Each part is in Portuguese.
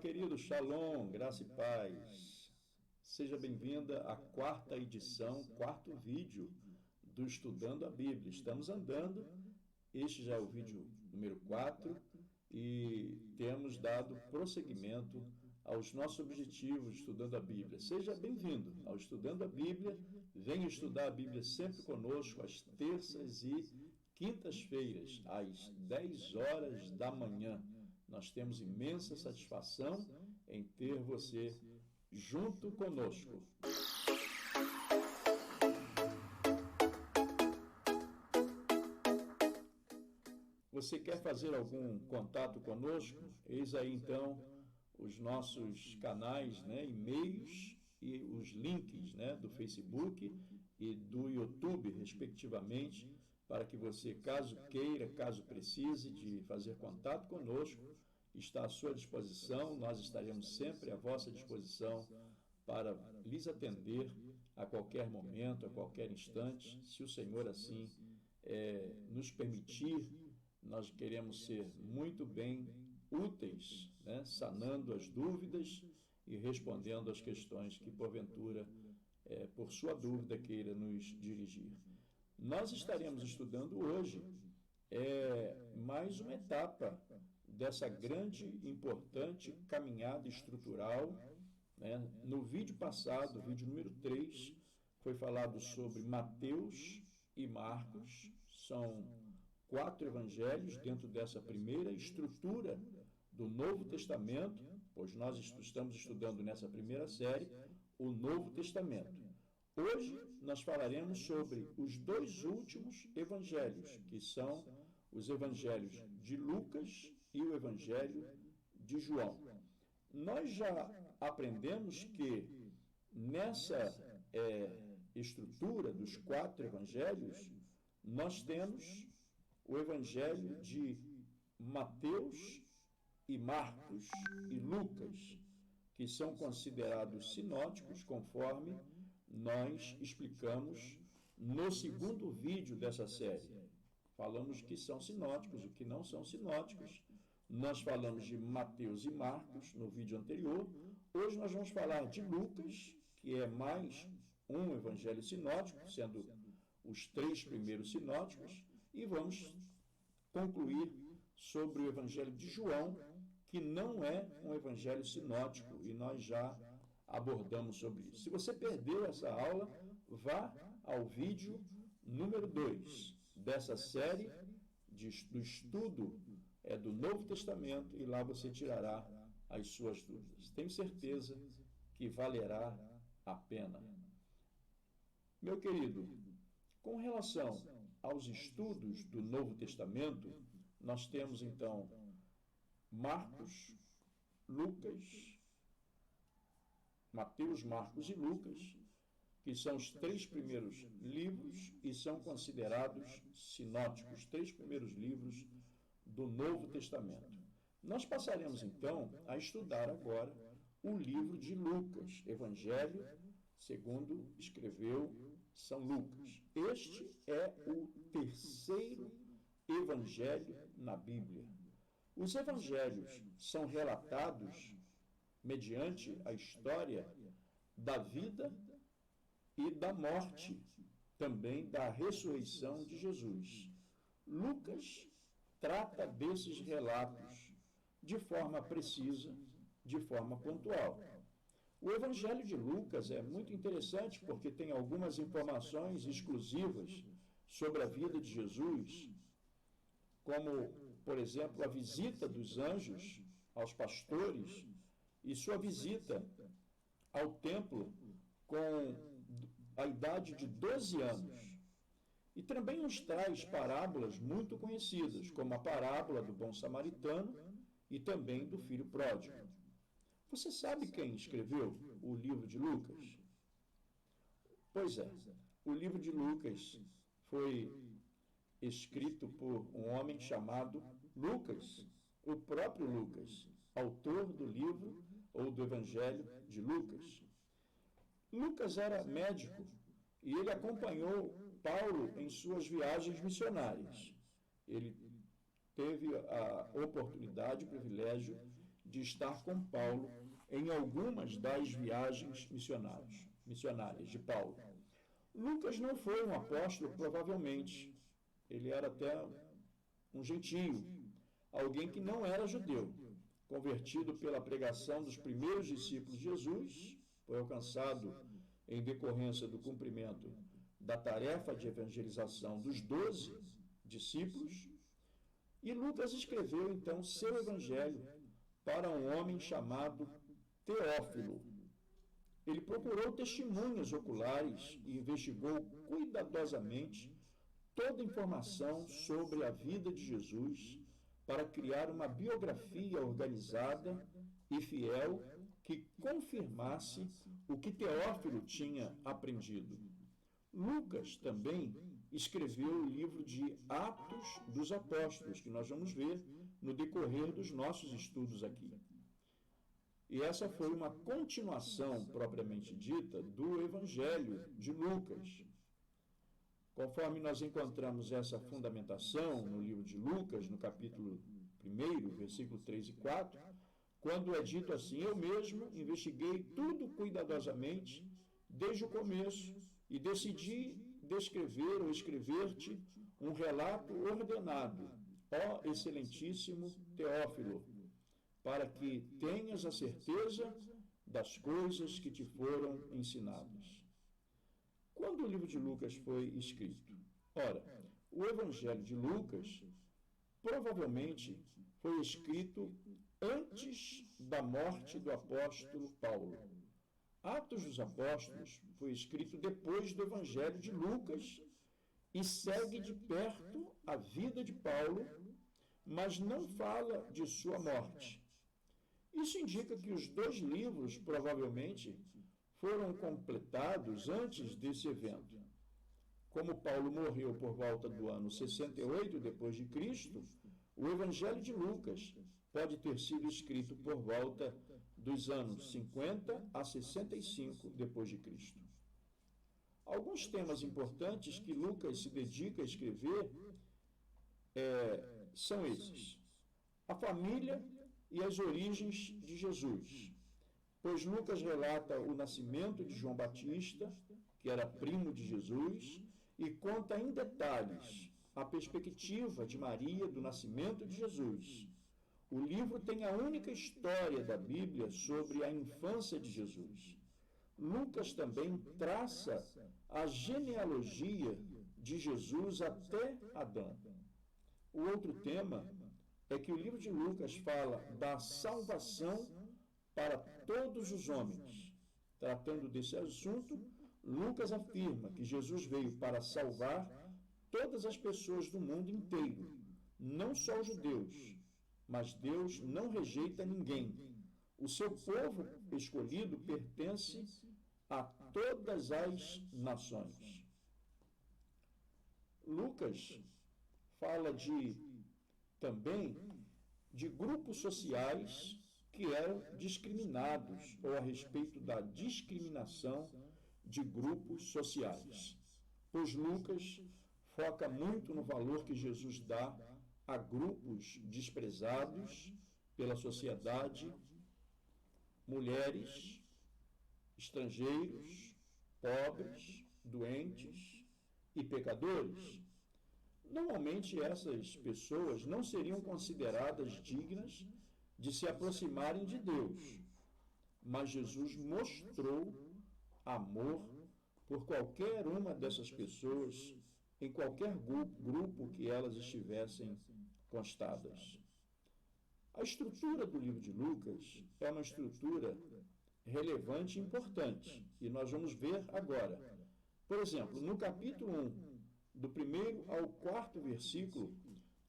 querido, Shalom, graça e paz. Seja bem-vinda à quarta edição, quarto vídeo do Estudando a Bíblia. Estamos andando, este já é o vídeo número 4 e temos dado prosseguimento aos nossos objetivos estudando a Bíblia. Seja bem-vindo ao Estudando a Bíblia. Venha estudar a Bíblia sempre conosco às terças e quintas-feiras, às 10 horas da manhã. Nós temos imensa satisfação em ter você junto conosco. Você quer fazer algum contato conosco? Eis aí então os nossos canais, e-mails e os links, do Facebook e do YouTube, respectivamente, para que você, caso queira, caso precise de fazer contato conosco, está à sua disposição. Nós estaremos sempre à vossa disposição para lhes atender a qualquer momento, a qualquer instante, se o Senhor assim nos permitir. Nós queremos ser muito bem úteis, sanando as dúvidas e respondendo às questões que, porventura, por sua dúvida, queira nos dirigir. Nós estaremos estudando hoje mais uma etapa dessa grande e importante caminhada estrutural. No vídeo passado, vídeo número 3, foi falado sobre Mateus e Marcos. São 4 evangelhos dentro dessa primeira estrutura do Novo Testamento, pois nós estamos estudando nessa primeira série o Novo Testamento. Hoje nós falaremos sobre os 2 últimos evangelhos, que são os evangelhos de Lucas e o evangelho de João. Nós já aprendemos que nessa estrutura dos 4 evangelhos, nós temos o evangelho de Mateus e Marcos e Lucas, que são considerados sinóticos, conforme nós explicamos no segundo vídeo dessa série. Falamos que são sinóticos e que não são sinóticos. Nós falamos de Mateus e Marcos no vídeo anterior. Hoje nós vamos falar de Lucas, que é mais um evangelho sinótico, sendo os 3 primeiros sinóticos, e vamos concluir sobre o evangelho de João, que não é um evangelho sinótico, e nós já abordamos sobre isso. Se você perdeu essa aula, vá ao vídeo número 2 dessa série do estudo do Novo Testamento, e lá você tirará as suas dúvidas. Tenho certeza que valerá a pena. Meu querido, com relação aos estudos do Novo Testamento, nós temos então Marcos, Lucas, Mateus, Marcos e Lucas, que são os 3 primeiros livros e são considerados sinóticos, 3 primeiros livros do Novo Testamento. Nós passaremos então a estudar agora o livro de Lucas, Evangelho segundo escreveu São Lucas. Este é o 3º evangelho na Bíblia. Os evangelhos são relatados mediante a história da vida e da morte, também da ressurreição de Jesus. Lucas trata desses relatos de forma precisa, de forma pontual. O evangelho de Lucas é muito interessante porque tem algumas informações exclusivas sobre a vida de Jesus, como, por exemplo, a visita dos anjos aos pastores e sua visita ao templo com a idade de 12 anos. E também nos traz parábolas muito conhecidas, como a parábola do bom samaritano e também do filho pródigo. Você sabe quem escreveu o livro de Lucas? Pois é, o livro de Lucas foi escrito por um homem chamado Lucas, o próprio Lucas, autor do livro ou do Evangelho de Lucas. Lucas era médico e ele acompanhou Paulo em suas viagens missionárias. Ele teve a oportunidade, o privilégio de estar com Paulo em algumas das viagens missionárias de Paulo. Lucas não foi um apóstolo, provavelmente. Ele era até um gentio, alguém que não era judeu, convertido pela pregação dos primeiros discípulos de Jesus, foi alcançado em decorrência do cumprimento da tarefa de evangelização dos 12 discípulos, e Lucas escreveu, então, seu evangelho para um homem chamado Teófilo. Ele procurou testemunhas oculares e investigou cuidadosamente toda a informação sobre a vida de Jesus para criar uma biografia organizada e fiel que confirmasse o que Teófilo tinha aprendido. Lucas também escreveu o livro de Atos dos Apóstolos, que nós vamos ver no decorrer dos nossos estudos aqui. E essa foi uma continuação, propriamente dita, do Evangelho de Lucas. Conforme nós encontramos essa fundamentação no livro de Lucas, no capítulo 1, versículo 3 e 4, quando é dito assim: eu mesmo investiguei tudo cuidadosamente, desde o começo, e decidi descrever ou escrever-te um relato ordenado, ó excelentíssimo Teófilo, para que tenhas a certeza das coisas que te foram ensinadas. Quando o livro de Lucas foi escrito? Ora, o Evangelho de Lucas provavelmente foi escrito antes da morte do apóstolo Paulo. Atos dos Apóstolos foi escrito depois do Evangelho de Lucas e segue de perto a vida de Paulo, mas não fala de sua morte. Isso indica que os dois livros provavelmente foram completados antes desse evento. Como Paulo morreu por volta do ano 68 depois de Cristo, o Evangelho de Lucas pode ter sido escrito por volta dos anos 50 a 65 depois de Cristo. Alguns temas importantes que Lucas se dedica a escrever são esses: a família e as origens de Jesus, pois Lucas relata o nascimento de João Batista, que era primo de Jesus, e conta em detalhes a perspectiva de Maria do nascimento de Jesus. O livro tem a única história da Bíblia sobre a infância de Jesus. Lucas também traça a genealogia de Jesus até Adão. O outro tema é que o livro de Lucas fala da salvação para todos os homens. Tratando desse assunto, Lucas afirma que Jesus veio para salvar todas as pessoas do mundo inteiro, não só os judeus, mas Deus não rejeita ninguém. O seu povo escolhido pertence a todas as nações. Lucas fala também de grupos sociais que eram discriminados, ou a respeito da discriminação de grupos sociais. Pois Lucas foca muito no valor que Jesus dá a grupos desprezados pela sociedade, mulheres, estrangeiros, pobres, doentes e pecadores. Normalmente essas pessoas não seriam consideradas dignas de se aproximarem de Deus, mas Jesus mostrou amor por qualquer uma dessas pessoas, em qualquer grupo que elas estivessem constadas. A estrutura do livro de Lucas é uma estrutura relevante e importante, e nós vamos ver agora. Por exemplo, no capítulo 1, do 1º ao 4º versículo,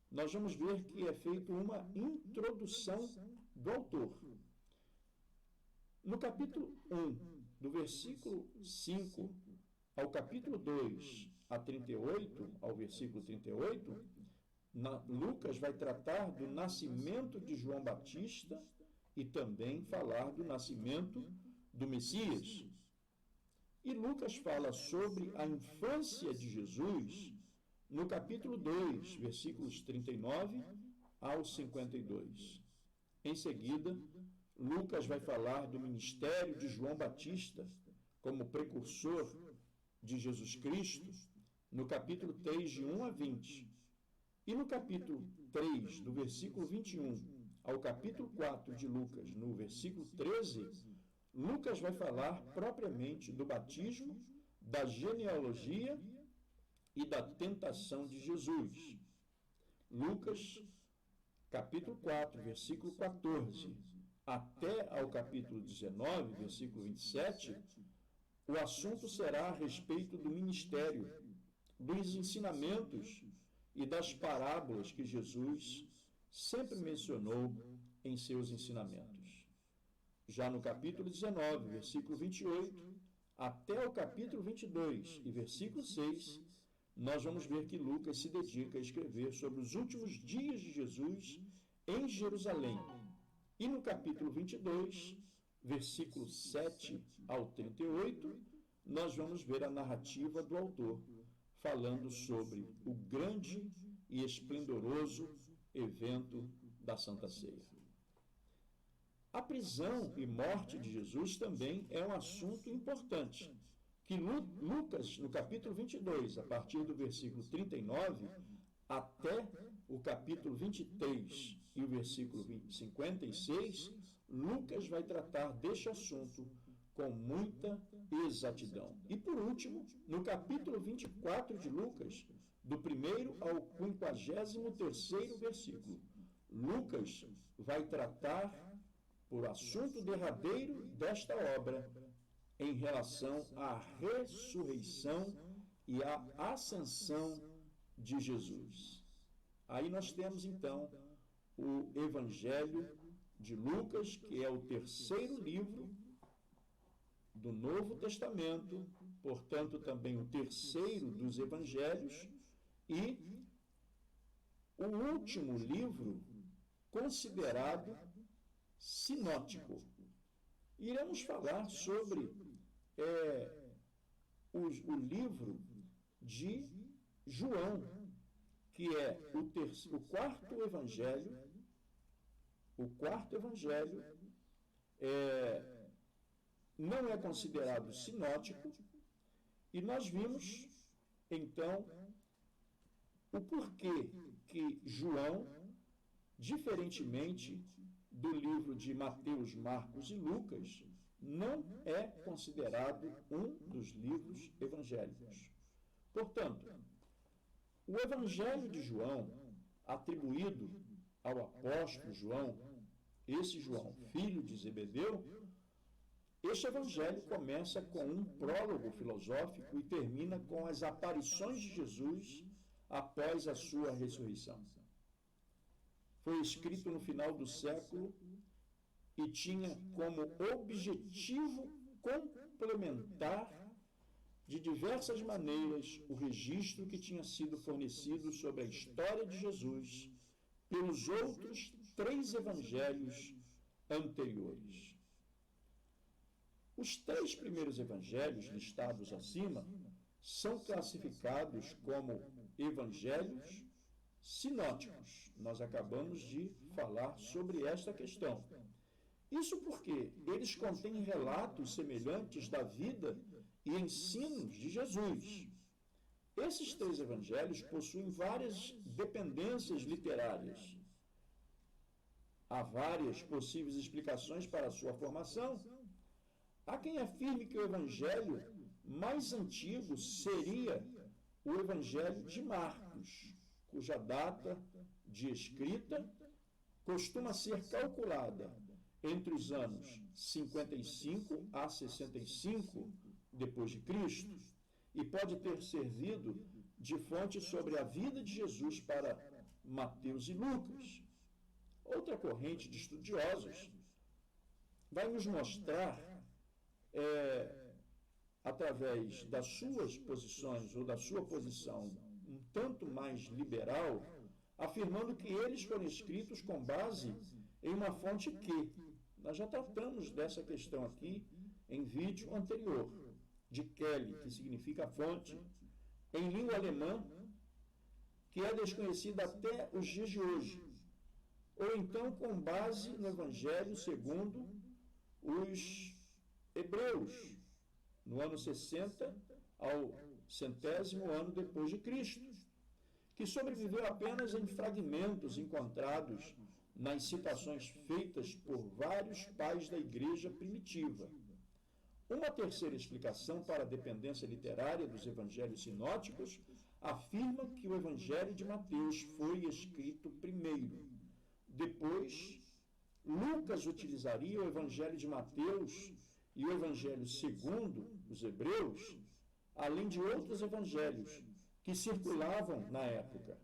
nós vamos ver que é feita uma introdução do autor. No capítulo 1, do versículo 5 ao capítulo 2 a 38, ao versículo 38, Lucas vai tratar do nascimento de João Batista e também falar do nascimento do Messias. E Lucas fala sobre a infância de Jesus no capítulo 2, versículos 39 ao 52. Em seguida, Lucas vai falar do ministério de João Batista como precursor de Jesus Cristo, no capítulo 3, de 1 a 20. E no capítulo 3, do versículo 21 ao capítulo 4 de Lucas, no versículo 13, Lucas vai falar propriamente do batismo, da genealogia e da tentação de Jesus. Lucas, capítulo 4, versículo 14, até ao capítulo 19, versículo 27, o assunto será a respeito do ministério, dos ensinamentos e das parábolas que Jesus sempre mencionou em seus ensinamentos. Já no capítulo 19, versículo 28, até o capítulo 22 e versículo 6, nós vamos ver que Lucas se dedica a escrever sobre os últimos dias de Jesus em Jerusalém. E no capítulo 22, versículo 7 ao 38, nós vamos ver a narrativa do autor, falando sobre o grande e esplendoroso evento da Santa Ceia. A prisão e morte de Jesus também é um assunto importante, que Lucas, no capítulo 22, a partir do versículo 39, até o capítulo 23 e o versículo 56, Lucas vai tratar deste assunto com muita exatidão. E por último, no capítulo 24 de Lucas, do 1º ao 53º versículo, Lucas vai tratar por assunto derradeiro desta obra em relação à ressurreição e à ascensão de Jesus. Aí nós temos então o Evangelho de Lucas, que é o terceiro livro do Novo Testamento, portanto também o terceiro dos Evangelhos, e o último livro considerado sinótico. Iremos falar sobre o livro de João, que é o quarto evangelho. O quarto evangelho não é considerado sinótico, e nós vimos, então, o porquê que João, diferentemente do livro de Mateus, Marcos e Lucas, não é considerado um dos livros evangélicos. Portanto, o Evangelho de João, atribuído ao apóstolo João, esse João, filho de Zebedeu, este evangelho começa com um prólogo filosófico e termina com as aparições de Jesus após a sua ressurreição. Foi escrito no final do século e tinha como objetivo complementar de diversas maneiras o registro que tinha sido fornecido sobre a história de Jesus pelos outros 3 evangelhos anteriores. Os 3 primeiros evangelhos listados acima são classificados como evangelhos sinóticos. Nós acabamos de falar sobre esta questão. Isso porque eles contêm relatos semelhantes da vida e ensinos de Jesus. Esses 3 evangelhos possuem várias dependências literárias. Há várias possíveis explicações para a sua formação. Há quem afirme que o evangelho mais antigo seria o evangelho de Marcos, cuja data de escrita costuma ser calculada entre os anos 55 a 65 depois de Cristo, e pode ter servido de fonte sobre a vida de Jesus para Mateus e Lucas. Outra corrente de estudiosos vai nos mostrar, através das suas posições ou da sua posição um tanto mais liberal, afirmando que eles foram escritos com base em uma fonte que nós já tratamos dessa questão aqui em vídeo anterior, de Kelly, que significa fonte, em língua alemã, que é desconhecida até os dias de hoje. ou então com base no Evangelho segundo os Hebreus, no ano 60 ao 100º ano depois de Cristo, que sobreviveu apenas em fragmentos encontrados nas citações feitas por vários pais da igreja primitiva. Uma terceira explicação para a dependência literária dos evangelhos sinóticos afirma que o Evangelho de Mateus foi escrito primeiro. Depois, Lucas utilizaria o Evangelho de Mateus e o Evangelho segundo os Hebreus, além de outros evangelhos que circulavam na época.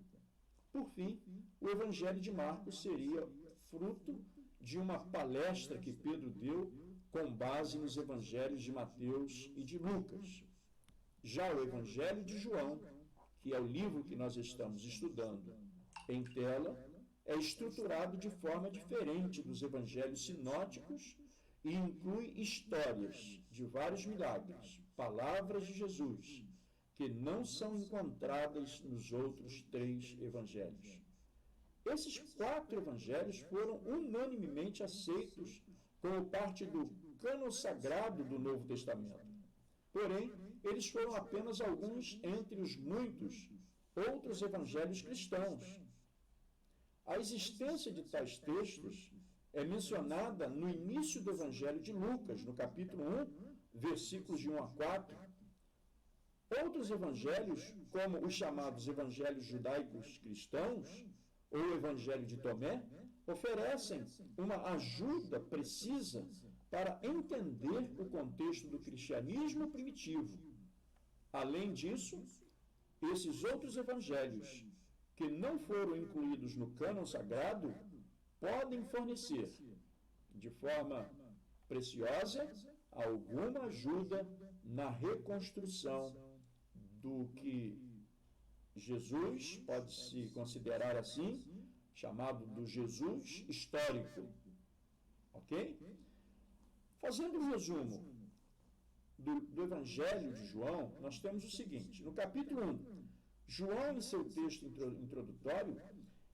Por fim, o Evangelho de Marcos seria fruto de uma palestra que Pedro deu com base nos evangelhos de Mateus e de Lucas. Já o Evangelho de João, que é o livro que nós estamos estudando em tela, é estruturado de forma diferente dos evangelhos sinóticos e inclui histórias de vários milagres, palavras de Jesus, que não são encontradas nos outros 3 evangelhos. Esses 4 evangelhos foram unanimemente aceitos como parte do cânon sagrado do Novo Testamento. Porém, eles foram apenas alguns entre os muitos outros evangelhos cristãos. A existência de tais textos é mencionada no início do Evangelho de Lucas, no capítulo 1, versículos de 1 a 4. Outros evangelhos, como os chamados evangelhos judaicos cristãos, ou o Evangelho de Tomé, oferecem uma ajuda precisa para entender o contexto do cristianismo primitivo. Além disso, esses outros evangelhos, que não foram incluídos no cânon sagrado, podem fornecer, de forma preciosa, alguma ajuda na reconstrução do que Jesus, pode-se considerar assim, chamado do Jesus histórico. Ok? Fazendo um resumo do Evangelho de João, nós temos o seguinte: no capítulo 1, João, em seu texto introdutório,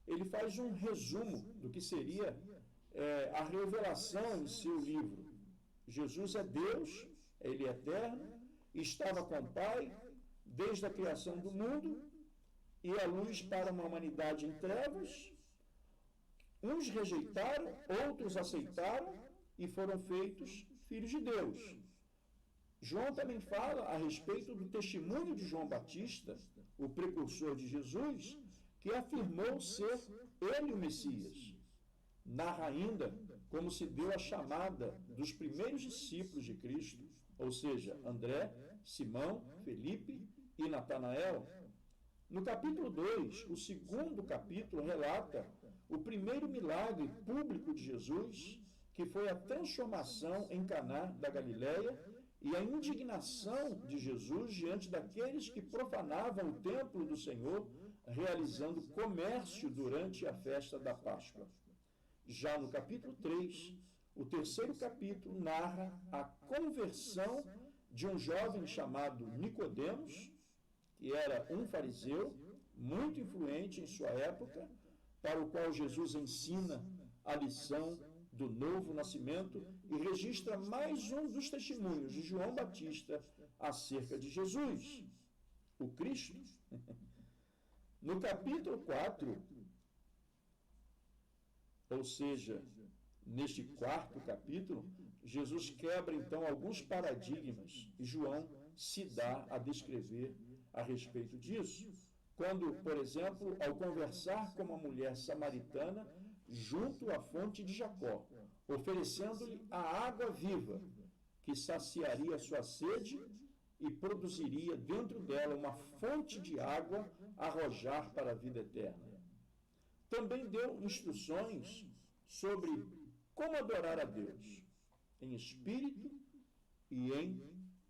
ele faz um resumo do que seria a revelação em seu livro. Jesus é Deus, ele é eterno, estava com o Pai desde a criação do mundo e a luz para uma humanidade em trevas. Uns rejeitaram, outros aceitaram e foram feitos filhos de Deus. João também fala a respeito do testemunho de João Batista, o precursor de Jesus, que afirmou ser ele o Messias. Narra ainda como se deu a chamada dos primeiros discípulos de Cristo, ou seja, André, Simão, Felipe e Natanael. No capítulo 2, o segundo capítulo relata o primeiro milagre público de Jesus, que foi a transformação em Caná da Galileia e a indignação de Jesus diante daqueles que profanavam o templo do Senhor, realizando comércio durante a festa da Páscoa. Já no capítulo 3, o terceiro capítulo narra a conversão de um jovem chamado Nicodemos, que era um fariseu muito influente em sua época, para o qual Jesus ensina a lição do novo nascimento e registra mais um dos testemunhos de João Batista acerca de Jesus, o Cristo. No capítulo 4, ou seja, neste quarto capítulo, Jesus quebra então alguns paradigmas e João se dá a descrever a respeito disso. Quando, por exemplo, ao conversar com uma mulher samaritana junto à fonte de Jacó, oferecendo-lhe a água viva, que saciaria sua sede e produziria dentro dela uma fonte de água a arrojar para a vida eterna. Também deu instruções sobre como adorar a Deus, em espírito e em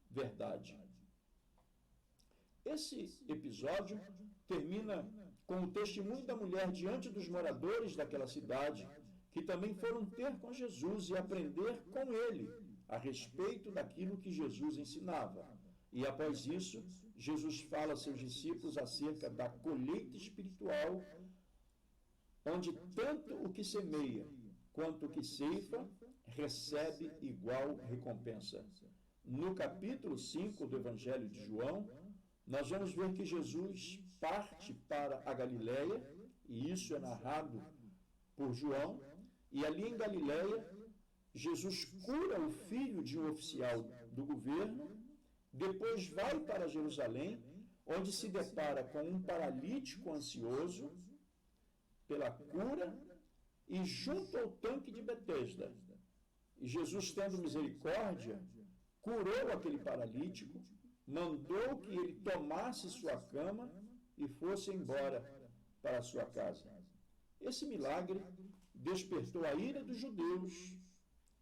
verdade. Esse episódio termina com o testemunho da mulher diante dos moradores daquela cidade, que também foram ter com Jesus e aprender com ele a respeito daquilo que Jesus ensinava. E após isso, Jesus fala a seus discípulos acerca da colheita espiritual onde tanto o que semeia quanto o que ceifa recebe igual recompensa. No capítulo 5 do Evangelho de João, nós vamos ver que Jesus parte para a Galileia, e isso é narrado por João, e ali em Galileia, Jesus cura o filho de um oficial do governo, depois vai para Jerusalém, onde se depara com um paralítico ansioso pela cura, e junto ao tanque de Betesda. E Jesus, tendo misericórdia, curou aquele paralítico, mandou que ele tomasse sua cama e fosse embora para a sua casa. Esse milagre despertou a ira dos judeus,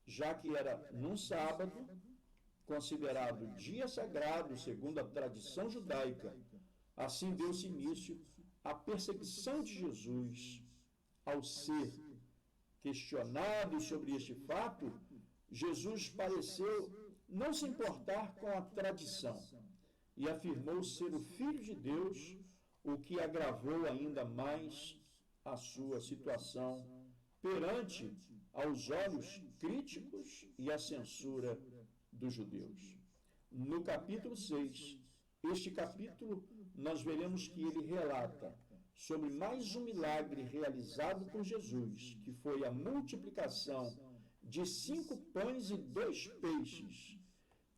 já que era num sábado, considerado dia sagrado segundo a tradição judaica. Assim deu-se início à perseguição de Jesus. Ao ser questionado sobre este fato, Jesus pareceu não se importar com a tradição e afirmou ser o Filho de Deus, o que agravou ainda mais a sua situação perante aos olhos críticos e a censura dos judeus. No capítulo 6, este capítulo, nós veremos que ele relata sobre mais um milagre realizado por Jesus, que foi a multiplicação de 5 pães e 2 peixes,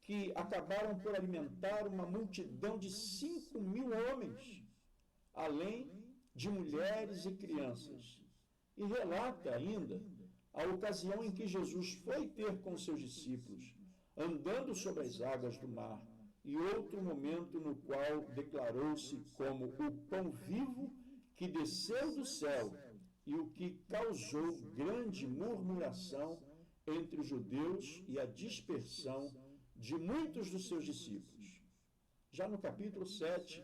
que acabaram por alimentar uma multidão de 5.000 homens, além de mulheres e crianças. E relata ainda a ocasião em que Jesus foi ter com seus discípulos, andando sobre as águas do mar, e outro momento no qual declarou-se como o pão vivo que desceu do céu, e o que causou grande murmuração entre os judeus e a dispersão de muitos dos seus discípulos. Já no capítulo 7,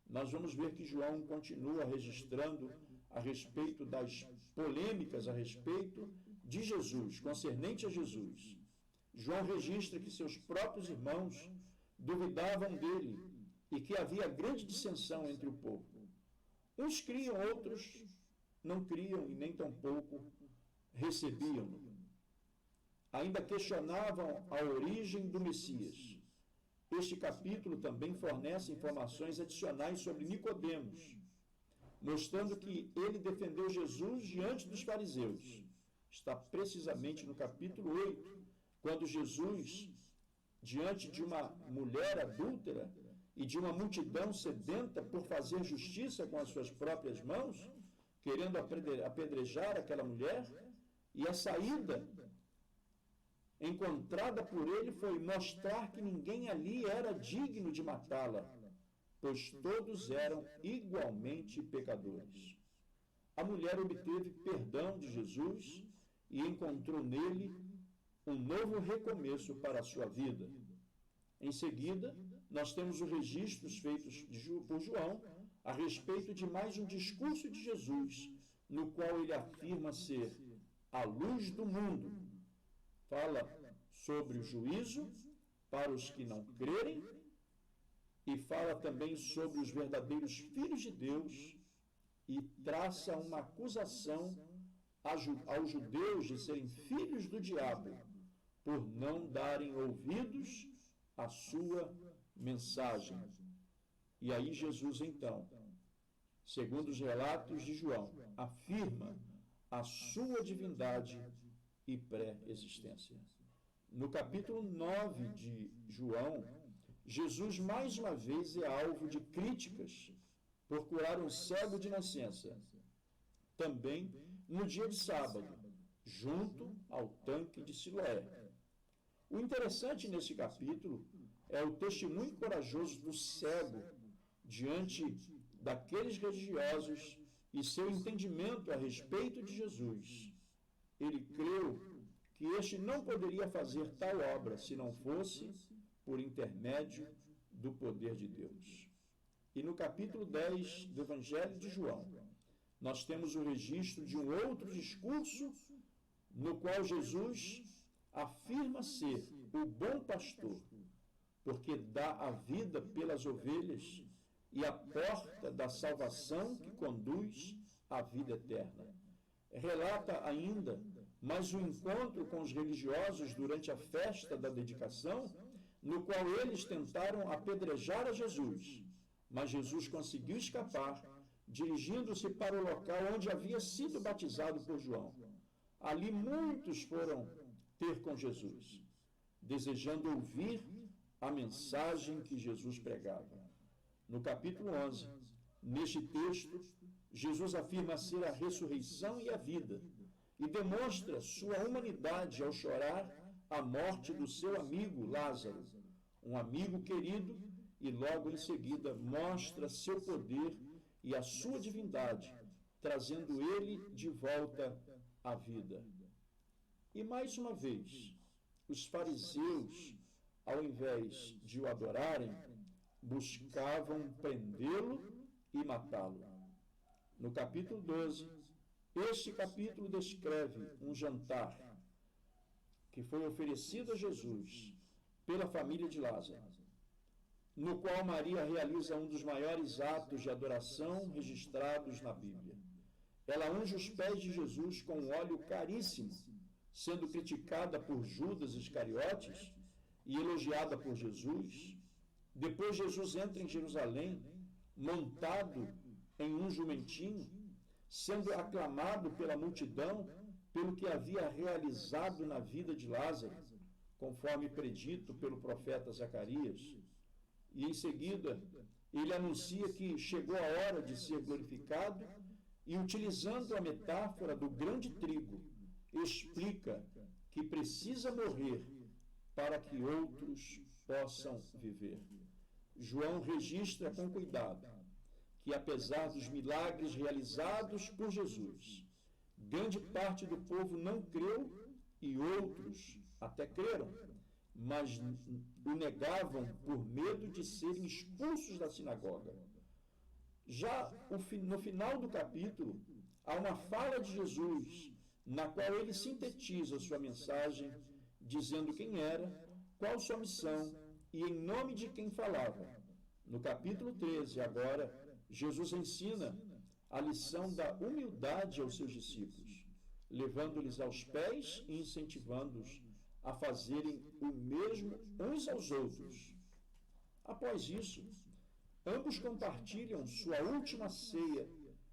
nós vamos ver que João continua registrando a respeito das polêmicas a respeito de Jesus, concernente a Jesus. João registra que seus próprios irmãos duvidavam dele e que havia grande dissensão entre o povo. Uns criam, outros não criam e nem tampouco recebiam-no. Ainda questionavam a origem do Messias. Este capítulo também fornece informações adicionais sobre Nicodemos, mostrando que ele defendeu Jesus diante dos fariseus. Está precisamente no capítulo 8, quando Jesus, diante de uma mulher adúltera e de uma multidão sedenta por fazer justiça com as suas próprias mãos, querendo apedrejar aquela mulher, e a saída encontrada por ele foi mostrar que ninguém ali era digno de matá-la, pois todos eram igualmente pecadores. A mulher obteve perdão de Jesus e encontrou nele um novo recomeço para a sua vida. Em seguida, nós temos os registros feitos por João a respeito de mais um discurso de Jesus, no qual ele afirma ser a luz do mundo. Fala sobre o juízo para os que não crerem e fala também sobre os verdadeiros filhos de Deus e traça uma acusação aos judeus de serem filhos do diabo por não darem ouvidos à sua mensagem. E aí Jesus, então, segundo os relatos de João, afirma a sua divindade e pré-existência. No capítulo 9 de João, Jesus mais uma vez é alvo de críticas por curar um cego de nascença, também no dia de sábado, junto ao tanque de Siloé. O interessante nesse capítulo é o testemunho corajoso do cego diante daqueles religiosos e seu entendimento a respeito de Jesus. Ele creu que este não poderia fazer tal obra se não fosse por intermédio do poder de Deus. E no capítulo 10 do Evangelho de João, nós temos o registro de um outro discurso no qual Jesus afirma ser o bom pastor, porque dá a vida pelas ovelhas e a porta da salvação que conduz a vida eterna. Relata ainda mais um encontro com os religiosos durante a festa da dedicação, no qual eles tentaram apedrejar a Jesus, mas Jesus conseguiu escapar, dirigindo-se para o local onde havia sido batizado por João. Ali muitos foram ter com Jesus, desejando ouvir a mensagem que Jesus pregava. No capítulo 11, neste texto, Jesus afirma ser a ressurreição e a vida e demonstra sua humanidade ao chorar a morte do seu amigo Lázaro, um amigo querido, e logo em seguida mostra seu poder e a sua divindade, trazendo ele de volta à vida. E mais uma vez, os fariseus, ao invés de o adorarem, buscavam prendê-lo e matá-lo. No capítulo 12, este capítulo descreve um jantar que foi oferecido a Jesus pela família de Lázaro, no qual Maria realiza um dos maiores atos de adoração registrados na Bíblia. Ela unge os pés de Jesus com um óleo caríssimo, sendo criticada por Judas Iscariotes e elogiada por Jesus. Depois Jesus entra em Jerusalém, montado em um jumentinho, sendo aclamado pela multidão pelo que havia realizado na vida de Lázaro, conforme predito pelo profeta Zacarias. E em seguida, ele anuncia que chegou a hora de ser glorificado e, utilizando a metáfora do grão de trigo, explica que precisa morrer para que outros possam viver. João registra com cuidado que, apesar dos milagres realizados por Jesus, grande parte do povo não creu e outros até creram, mas o negavam por medo de serem expulsos da sinagoga. Já no final do capítulo, há uma fala de Jesus, na qual ele sintetiza sua mensagem, dizendo quem era, qual sua missão e em nome de quem falava. No capítulo 13, agora, Jesus ensina a lição da humildade aos seus discípulos, levando-lhes aos pés e incentivando-os a fazerem o mesmo uns aos outros. Após isso, ambos compartilham sua última ceia,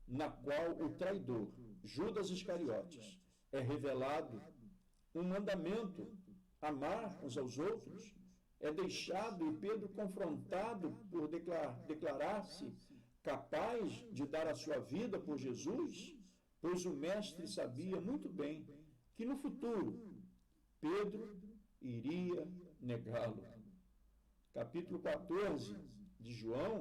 na qual o traidor, Judas Iscariotes, é revelado um mandamento, amar uns aos outros, é deixado e Pedro confrontado por declarar-se capaz de dar a sua vida por Jesus, pois o mestre sabia muito bem que no futuro Pedro iria negá-lo. Capítulo 14 de João,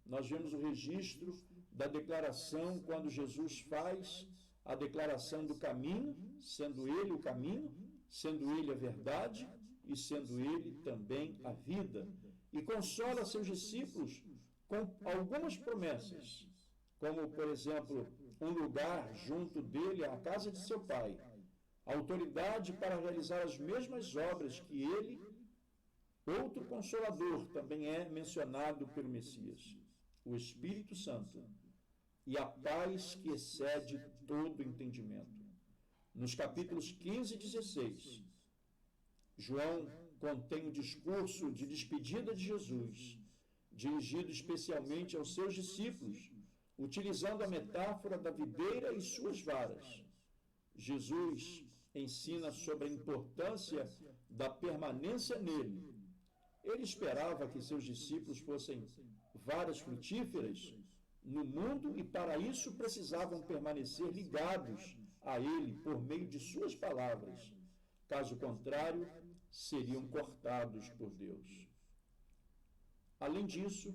nós vemos o registro da declaração quando Jesus faz a declaração do caminho, sendo ele o caminho, sendo ele a verdade e sendo ele também a vida, e consola seus discípulos com algumas promessas, como, por exemplo, um lugar junto dele à casa de seu pai, autoridade para realizar as mesmas obras que ele. Outro consolador também é mencionado pelo Messias, o Espírito Santo, e a paz que excede todo entendimento. Nos capítulos 15 e 16, João contém o discurso de despedida de Jesus, dirigido especialmente aos seus discípulos, utilizando a metáfora da videira e suas varas. Jesus ensina sobre a importância da permanência nele. Ele esperava que seus discípulos fossem varas frutíferas no mundo e para isso precisavam permanecer ligados a ele por meio de suas palavras. Caso contrário, seriam cortados por Deus. Além disso,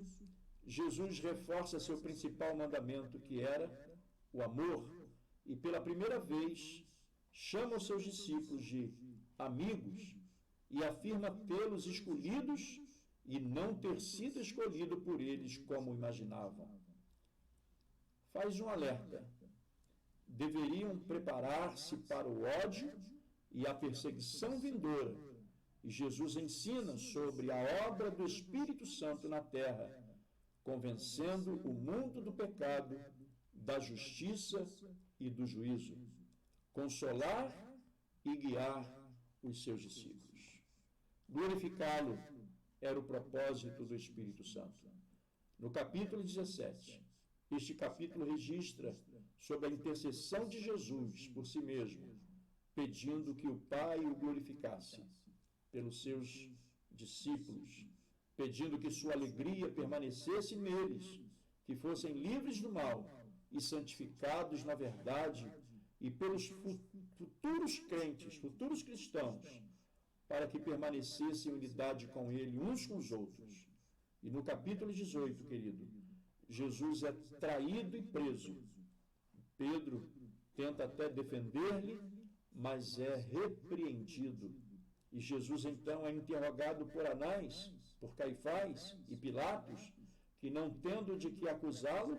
Jesus reforça seu principal mandamento, que era o amor, e pela primeira vez chama os seus discípulos de amigos e afirma tê-los escolhidos e não ter sido escolhido por eles como imaginavam. Faz um alerta. Deveriam preparar-se para o ódio e a perseguição vindoura. E Jesus ensina sobre a obra do Espírito Santo na terra, convencendo o mundo do pecado, da justiça e do juízo, consolar e guiar os seus discípulos. Glorificá-lo era o propósito do Espírito Santo. No capítulo 17, este capítulo registra sobre a intercessão de Jesus por si mesmo, pedindo que o Pai o glorificasse pelos seus discípulos, pedindo que sua alegria permanecesse neles, que fossem livres do mal e santificados na verdade, e pelos futuros crentes, futuros cristãos, para que permanecessem em unidade com ele uns com os outros. E no capítulo 18, querido, Jesus é traído e preso. Pedro tenta até defender-lhe, mas é repreendido. E Jesus então é interrogado por Anás, por Caifás e Pilatos, que não tendo de que acusá-lo,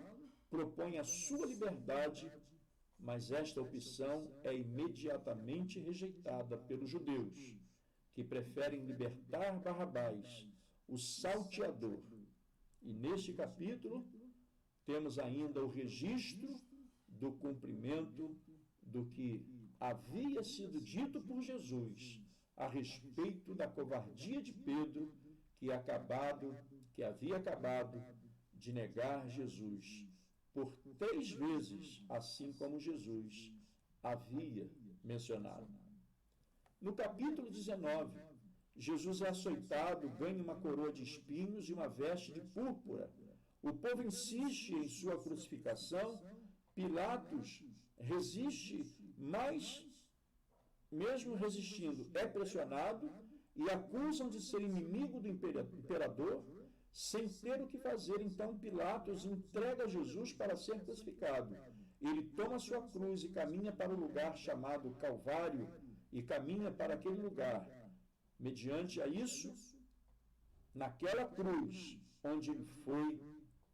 propõe a sua liberdade, mas esta opção é imediatamente rejeitada pelos judeus, que preferem libertar Barrabás, o salteador. E neste capítulo temos ainda o registro do cumprimento do que havia sido dito por Jesus a respeito da covardia de Pedro, que havia acabado de negar Jesus por 3 vezes, assim como Jesus havia mencionado. No capítulo 19, Jesus é açoitado, ganha uma coroa de espinhos e uma veste de púrpura. O povo insiste em sua crucificação. Pilatos resiste, mas, mesmo resistindo, é pressionado e acusam de ser inimigo do imperador. Sem ter o que fazer, então Pilatos entrega Jesus para ser crucificado. Ele toma sua cruz e caminha para o lugar chamado Calvário, e caminha para aquele lugar. Mediante a isso, naquela cruz onde ele foi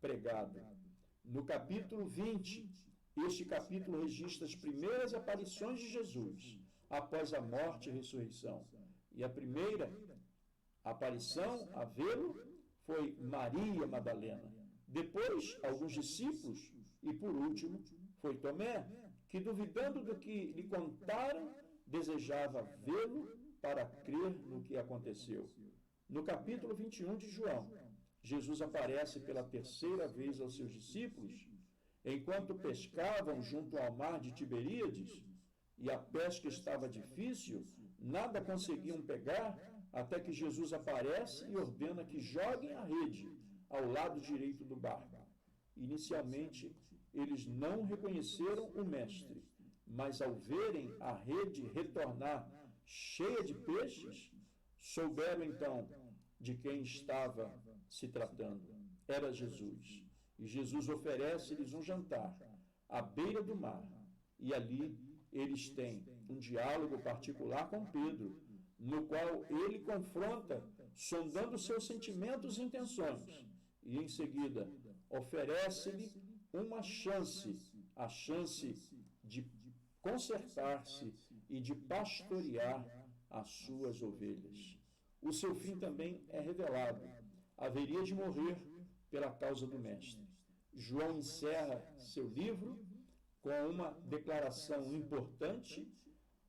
pregado. No capítulo 20, este capítulo registra as primeiras aparições de Jesus após a morte e ressurreição. E a primeira aparição a vê-lo foi Maria Madalena. Depois, alguns discípulos. E, por último, foi Tomé, que, duvidando do que lhe contaram, desejava vê-lo para crer no que aconteceu. No capítulo 21 de João, Jesus aparece pela 3ª vez aos seus discípulos, enquanto pescavam junto ao mar de Tiberíades, e a pesca estava difícil, nada conseguiam pegar, até que Jesus aparece e ordena que joguem a rede ao lado direito do barco. Inicialmente, eles não reconheceram o mestre, mas ao verem a rede retornar cheia de peixes, souberam então de quem estava se tratando. Era Jesus. E Jesus oferece-lhes um jantar à beira do mar. E ali eles têm um diálogo particular com Pedro, no qual ele confronta, sondando seus sentimentos e intenções. E em seguida oferece-lhe uma chance, a chance de consertar-se e de pastorear as suas ovelhas. O seu fim também é revelado. Haveria de morrer pela causa do Mestre. João encerra seu livro com uma declaração importante.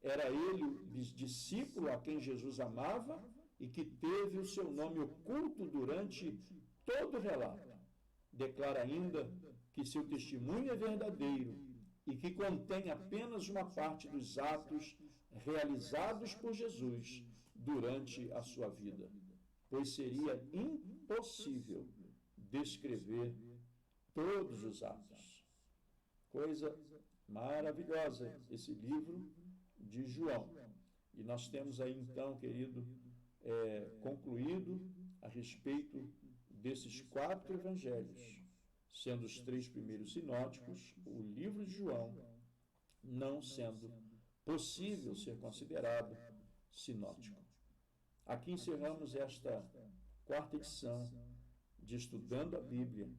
Era ele o discípulo a quem Jesus amava e que teve o seu nome oculto durante todo o relato. Declara ainda que seu testemunho é verdadeiro e que contém apenas uma parte dos atos realizados por Jesus durante a sua vida, pois seria impossível descrever todos os atos. Coisa maravilhosa esse livro de João. E nós temos aí então, querido, concluído a respeito desses 4 evangelhos, sendo os 3 primeiros sinóticos, o livro de João não sendo possível ser considerado sinótico. Aqui encerramos esta 4ª edição de Estudando a Bíblia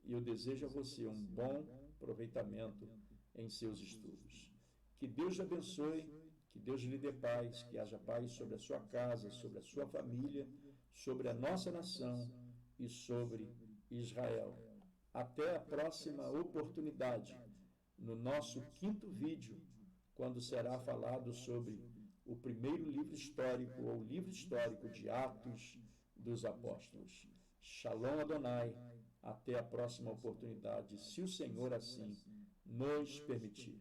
e eu desejo a você um bom aproveitamento em seus estudos. Que Deus te abençoe, que Deus lhe dê paz, que haja paz sobre a sua casa, sobre a sua família, sobre a nossa nação e sobre Israel. Até a próxima oportunidade, no nosso 5º vídeo, quando será falado sobre o primeiro livro histórico, ou livro histórico de Atos dos Apóstolos. Shalom Adonai, até a próxima oportunidade, se o Senhor assim nos permitir.